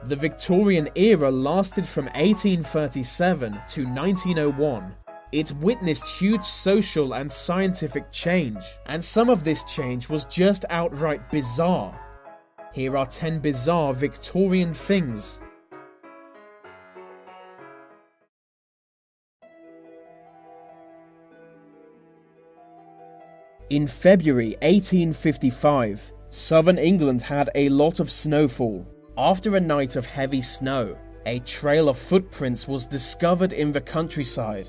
The Victorian era lasted from 1837 to 1901. It witnessed huge social and scientific change, and some of this change was just outright bizarre. Here are 10 bizarre Victorian things. In February 1855, southern England had a lot of snowfall. After a night of heavy snow, a trail of footprints was discovered in the countryside.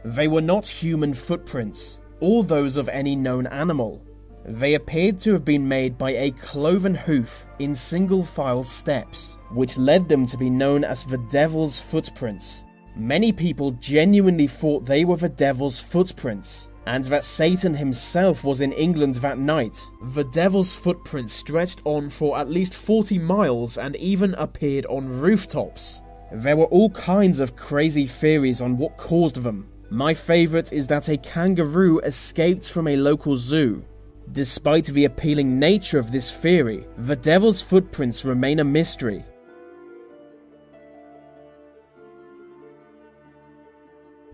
They were not human footprints, or those of any known animal. They appeared to have been made by a cloven hoof in single-file steps, which led them to be known as the Devil's Footprints. Many people genuinely thought they were the Devil's Footprints, and that Satan himself was in England that night. The Devil's Footprints stretched on for at least 40 miles and even appeared on rooftops. There were all kinds of crazy theories on what caused them. My favourite is that a kangaroo escaped from a local zoo. Despite the appealing nature of this theory, the Devil's Footprints remain a mystery.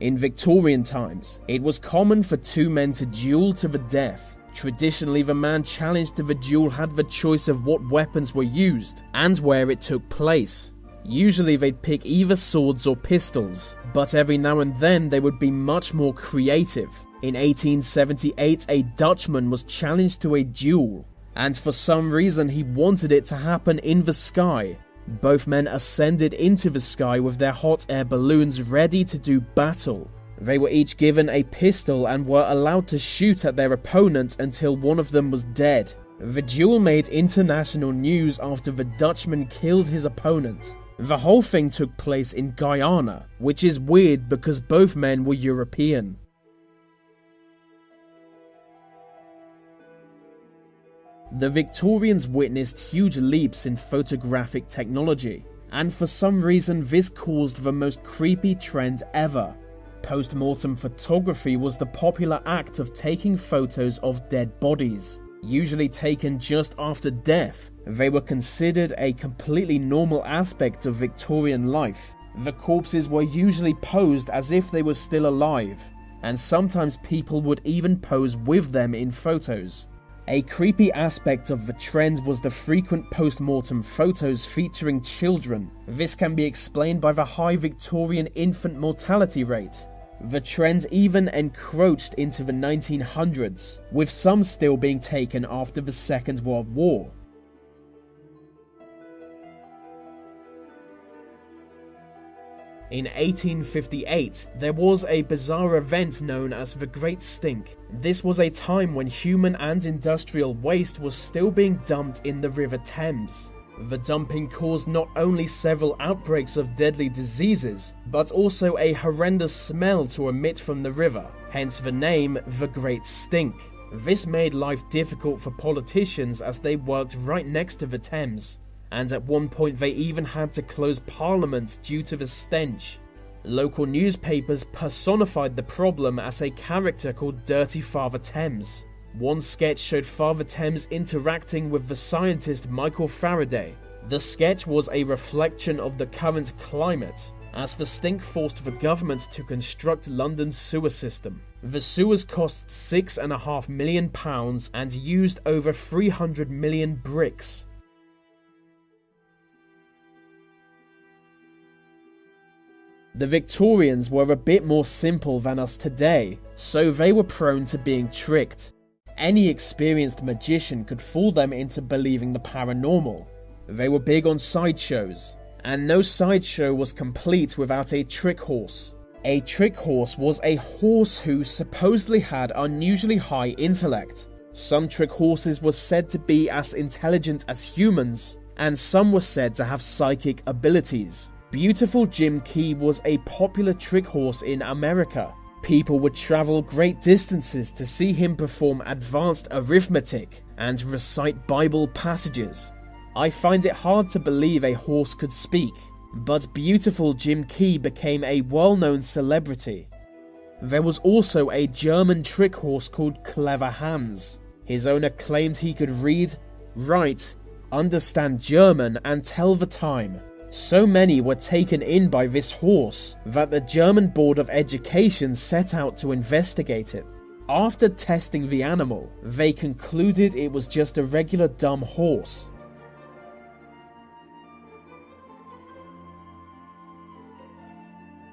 In Victorian times, it was common for two men to duel to the death. Traditionally, the man challenged to the duel had the choice of what weapons were used and where it took place. Usually they'd pick either swords or pistols, but every now and then they would be much more creative. In 1878, a Dutchman was challenged to a duel, and for some reason he wanted it to happen in the sky. Both men ascended into the sky with their hot air balloons ready to do battle. They were each given a pistol and were allowed to shoot at their opponent until one of them was dead. The duel made international news after the Dutchman killed his opponent. The whole thing took place in Guyana, which is weird because both men were European. The Victorians witnessed huge leaps in photographic technology, and for some reason this caused the most creepy trend ever. Post-mortem photography was the popular act of taking photos of dead bodies. Usually taken just after death, they were considered a completely normal aspect of Victorian life. The corpses were usually posed as if they were still alive, and sometimes people would even pose with them in photos. A creepy aspect of the trend was the frequent post-mortem photos featuring children. This can be explained by the high Victorian infant mortality rate. The trend even encroached into the 1900s, with some still being taken after the Second World War. In 1858, there was a bizarre event known as the Great Stink. This was a time when human and industrial waste was still being dumped in the River Thames. The dumping caused not only several outbreaks of deadly diseases, but also a horrendous smell to emit from the river, hence the name The Great Stink. This made life difficult for politicians as they worked right next to the Thames, and at one point they even had to close Parliament due to the stench. Local newspapers personified the problem as a character called Dirty Father Thames. One sketch showed Father Thames interacting with the scientist Michael Faraday. The sketch was a reflection of the current climate, as the stink forced the government to construct London's sewer system. The sewers cost £6.5 million and used over 300 million bricks. The Victorians were a bit more simple than us today, so they were prone to being tricked. Any experienced magician could fool them into believing the paranormal. They were big on sideshows, and no sideshow was complete without a trick horse. A trick horse was a horse who supposedly had unusually high intellect. Some trick horses were said to be as intelligent as humans, and some were said to have psychic abilities. Beautiful Jim Key was a popular trick horse in America. People would travel great distances to see him perform advanced arithmetic and recite Bible passages. I find it hard to believe a horse could speak, but Beautiful Jim Key became a well-known celebrity. There was also a German trick horse called Clever Hans. His owner claimed he could read, write, understand German and tell the time. So many were taken in by this horse that the German Board of Education set out to investigate it. After testing the animal, they concluded it was just a regular dumb horse.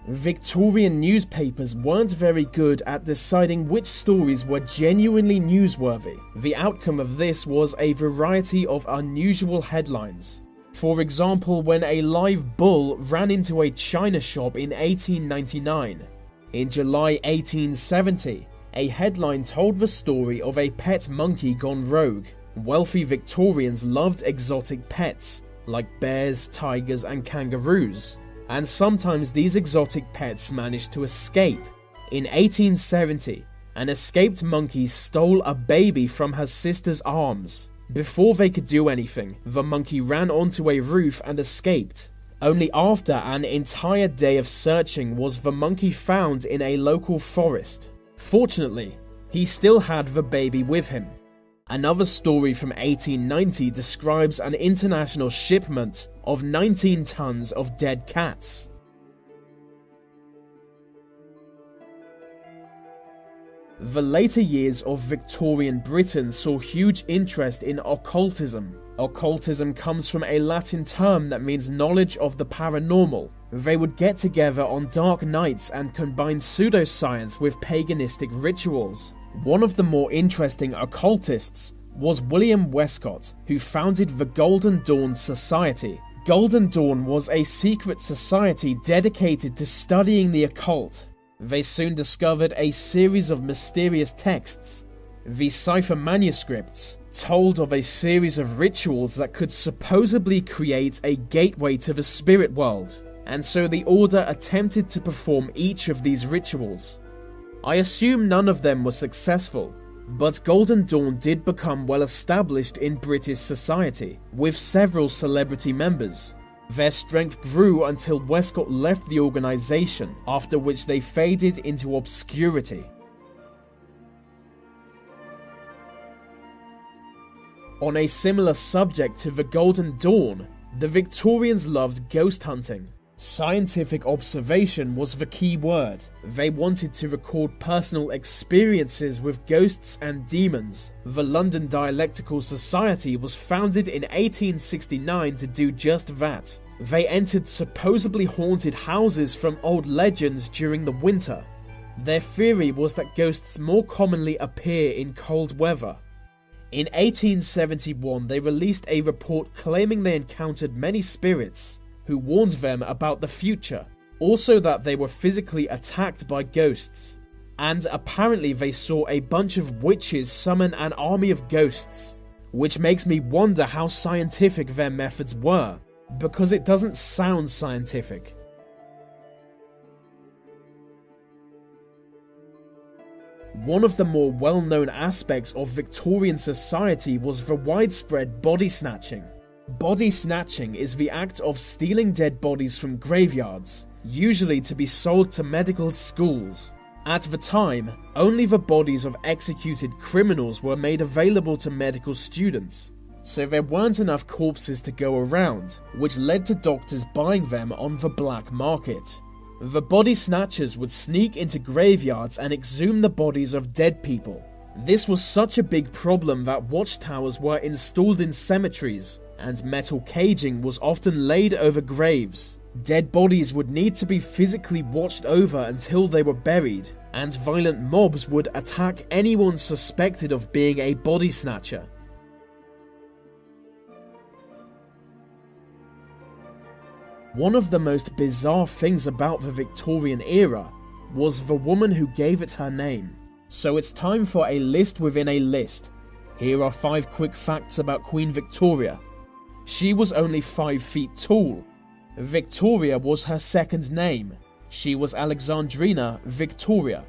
Victorian newspapers weren't very good at deciding which stories were genuinely newsworthy. The outcome of this was a variety of unusual headlines. For example, when a live bull ran into a china shop in 1899. In July 1870, a headline told the story of a pet monkey gone rogue. Wealthy Victorians loved exotic pets, like bears, tigers, and kangaroos. And sometimes these exotic pets managed to escape. In 1870, an escaped monkey stole a baby from her sister's arms. Before they could do anything, the monkey ran onto a roof and escaped. Only after an entire day of searching was the monkey found in a local forest. Fortunately, he still had the baby with him. Another story from 1890 describes an international shipment of 19 tons of dead cats. The later years of Victorian Britain saw huge interest in occultism. Occultism comes from a Latin term that means knowledge of the paranormal. They would get together on dark nights and combine pseudoscience with paganistic rituals. One of the more interesting occultists was William Westcott, who founded the Golden Dawn Society. Golden Dawn was a secret society dedicated to studying the occult. They soon discovered a series of mysterious texts. These cipher manuscripts told of a series of rituals that could supposedly create a gateway to the spirit world, and so the Order attempted to perform each of these rituals. I assume none of them were successful, but Golden Dawn did become well established in British society, with several celebrity members. Their strength grew until Westcott left the organisation, after which they faded into obscurity. On a similar subject to the Golden Dawn, the Victorians loved ghost hunting. Scientific observation was the key word. They wanted to record personal experiences with ghosts and demons. The London Dialectical Society was founded in 1869 to do just that. They entered supposedly haunted houses from old legends during the winter. Their theory was that ghosts more commonly appear in cold weather. In 1871, they released a report claiming they encountered many spirits who warned them about the future, also that they were physically attacked by ghosts, and apparently they saw a bunch of witches summon an army of ghosts, which makes me wonder how scientific their methods were, because it doesn't sound scientific. One of the more well-known aspects of Victorian society was the widespread body snatching. Body snatching is the act of stealing dead bodies from graveyards, usually to be sold to medical schools. At the time, only the bodies of executed criminals were made available to medical students, so there weren't enough corpses to go around, which led to doctors buying them on the black market. The body snatchers would sneak into graveyards and exhume the bodies of dead people. This was such a big problem that watchtowers were installed in cemeteries, and metal caging was often laid over graves. Dead bodies would need to be physically watched over until they were buried, and violent mobs would attack anyone suspected of being a body snatcher. One of the most bizarre things about the Victorian era was the woman who gave it her name. So it's time for a list within a list. Here are 5 quick facts about Queen Victoria. She was only 5 feet tall. Victoria was her second name. She was Alexandrina Victoria.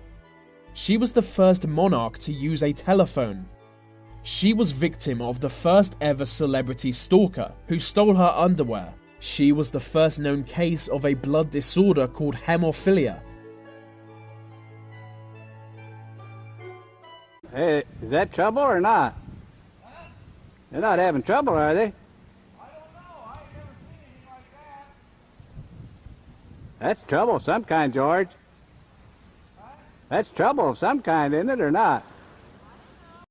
She was the first monarch to use a telephone. She was victim of the first ever celebrity stalker who stole her underwear. She was the first known case of a blood disorder called hemophilia. Hey, is that trouble or not? They're not having trouble, are they? I don't know. I've never seen anything like that. That's trouble of some kind, George. That's trouble of some kind, isn't it, or not?